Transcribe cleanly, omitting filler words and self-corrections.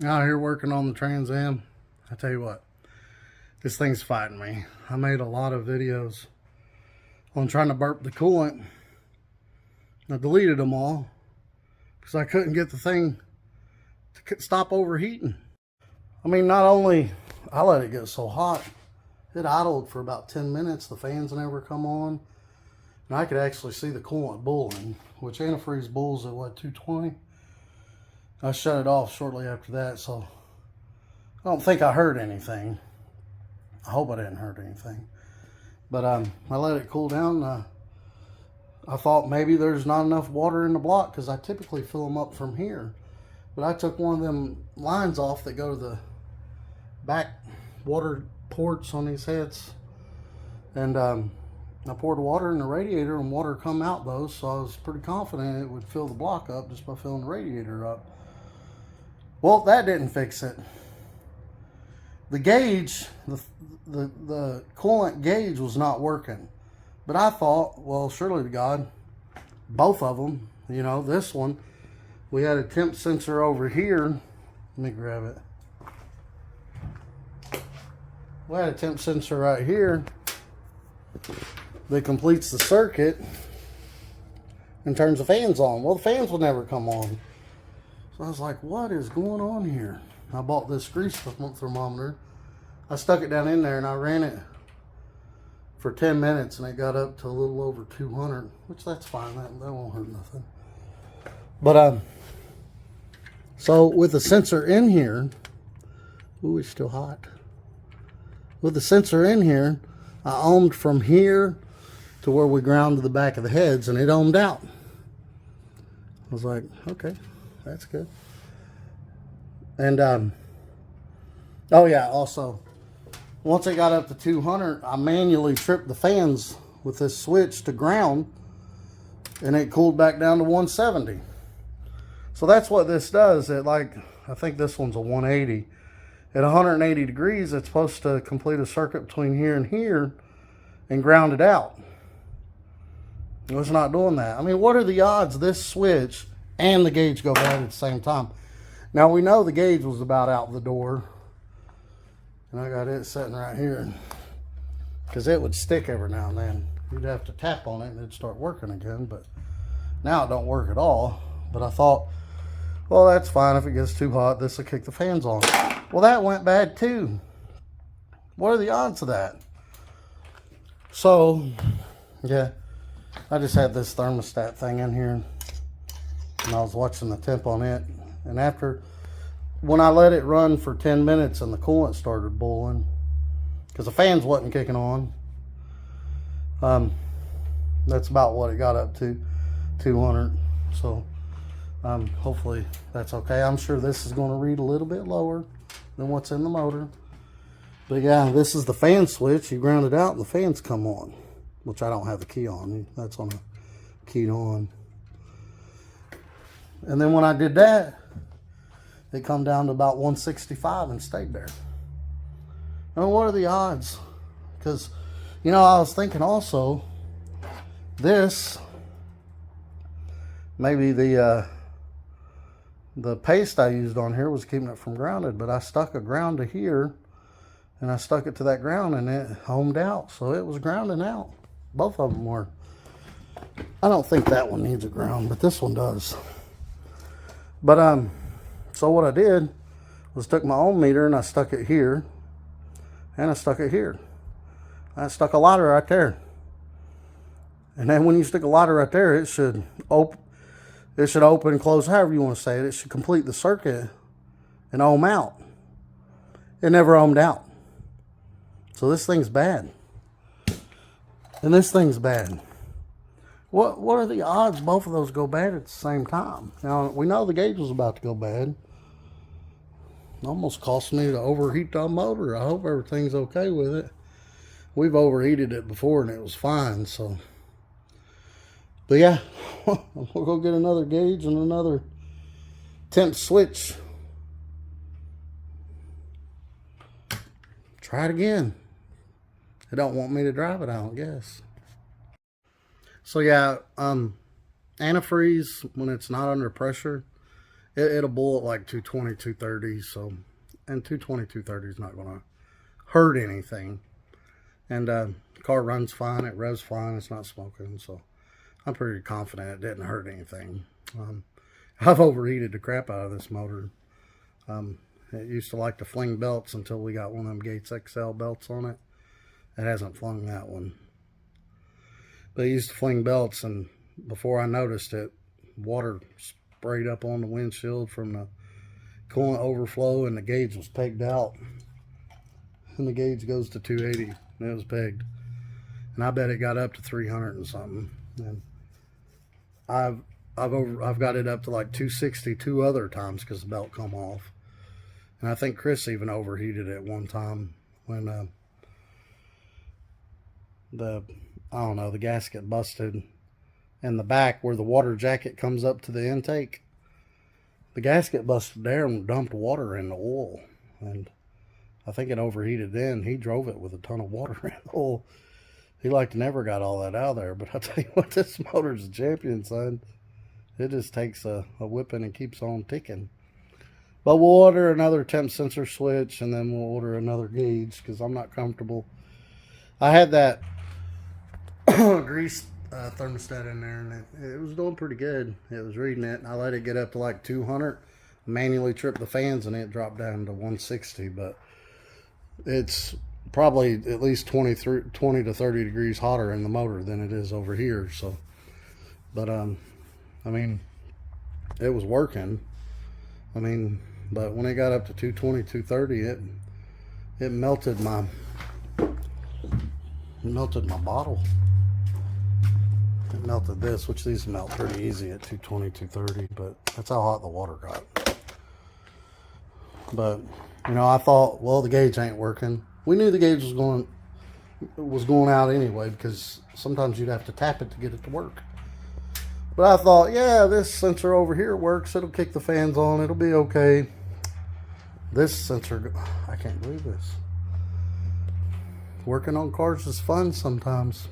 Out here working on the Trans Am. I tell you what, this thing's fighting me. I made a lot of videos on trying to burp the coolant. I deleted them all because I couldn't get the thing to stop overheating. I mean, not only I let it get so hot, it idled for about 10 minutes. The fans never come on. And I could actually see the coolant boiling, which antifreeze boils at what, 220? I shut it off shortly after that, so I don't think I heard anything. I hope I didn't hurt anything. But I let it cool down. I thought maybe there's not enough water in the block because I typically fill them up from here. But I took one of them lines off that go to the back water ports on these heads. And I poured water in the radiator and water come out those, so I was pretty confident it would fill the block up just by filling the radiator up. Well, that didn't fix it. The gauge, the coolant gauge was not working. But I thought, well, surely to God, both of them, you know, this one, we had a temp sensor over here. Let me grab it. We had a temp sensor right here that completes the circuit and turns the fans on. Well, the fans will never come on. So I was like, what is going on here? I bought this grease thermometer. I stuck it down in there and I ran it for 10 minutes and it got up to a little over 200, which that's fine. That won't hurt nothing. But so with the sensor in here, ooh, it's still hot. With the sensor in here, I ohmed from here to where we ground to the back of the heads and it ohmed out. I was like, okay, that's good. And oh yeah, also, once it got up to 200, I manually tripped the fans with this switch to ground and it cooled back down to 170. So that's what this does. It, like, I think this one's a 180. At 180 degrees, it's supposed to complete a circuit between here and here and ground it out. It's not doing that. I mean, what are the odds this switch and the gauge go bad at the same time? Now, we know the gauge was about out the door. And I got it sitting right here. Because it would stick every now and then. You'd have to tap on it and it'd start working again. But now it don't work at all. But I thought, well, that's fine. If it gets too hot, this will kick the fans on. Well, that went bad too. What are the odds of that? So, yeah. I just had this thermostat thing in here. And I was watching the temp on it. And when I let it run for 10 minutes and the coolant started boiling, because the fans wasn't kicking on, that's about what it got up to, 200. So hopefully that's okay. I'm sure this is going to read a little bit lower than what's in the motor. But yeah, this is the fan switch. You ground it out and the fans come on, which I don't have the key on. That's on a keyed on. And then when I did that, it come down to about 165 and stayed there. Now, what are the odds? Because, you know, I was thinking also, this, maybe the paste I used on here was keeping it from grounded, but I stuck a ground to here, and I stuck it to that ground, and it homed out. So it was grounding out. Both of them were. I don't think that one needs a ground, but this one does. But, so what I did was took my ohm meter and I stuck it here and I stuck it here. I stuck a lighter right there. And then when you stick a lighter right there, it should open, close, however you want to say it. It should complete the circuit and ohm out. It never ohmed out. So this thing's bad. And this thing's bad. What are the odds both of those go bad at the same time? Now, we know the gauge was about to go bad. It almost cost me to overheat the motor. I hope everything's okay with it. We've overheated it before and it was fine, so. But yeah, we'll go get another gauge and another temp switch. Try it again. They don't want me to drive it, I don't guess. So yeah, antifreeze, when it's not under pressure, It'll boil at like 220, 230. So, and 220, 230 is not going to hurt anything. And the car runs fine. It revs fine. It's not smoking. So I'm pretty confident it didn't hurt anything. I've overheated the crap out of this motor. It used to like to fling belts until we got one of them Gates XL belts on it. It hasn't flung that one. But it used to fling belts, and before I noticed it, water sprayed up on the windshield from the coolant overflow, and the gauge was pegged out. And the gauge goes to 280, and it was pegged. And I bet it got up to 300 and something. And I've got it up to like 260 two other times because the belt come off. And I think Chris even overheated it one time when the gasket busted in the back where the water jacket comes up to the intake. The gasket busted there and dumped water in the oil, and I think it overheated then. He drove it with a ton of water in the oil. He like never got all that out of there, but I tell you what, this motor's a champion, son. It just takes a whipping and keeps on ticking. But we'll order another temp sensor switch, and then we'll order another gauge because I'm not comfortable. I had that grease thermostat in there, and it was doing pretty good. It was reading it, and I let it get up to like 200. Manually tripped the fans, and it dropped down to 160. But it's probably at least 20 to 30 degrees hotter in the motor than it is over here. So, but I mean, it was working. I mean, but when it got up to 220, 230, it melted my bottle. It melted this, which these melt pretty easy at 220, 230, but that's how hot the water got. But, you know, I thought, well, the gauge ain't working. We knew the gauge was going out anyway, because sometimes you'd have to tap it to get it to work. But I thought, yeah, this sensor over here works. It'll kick the fans on. It'll be okay. This sensor, I can't believe this. Working on cars is fun sometimes.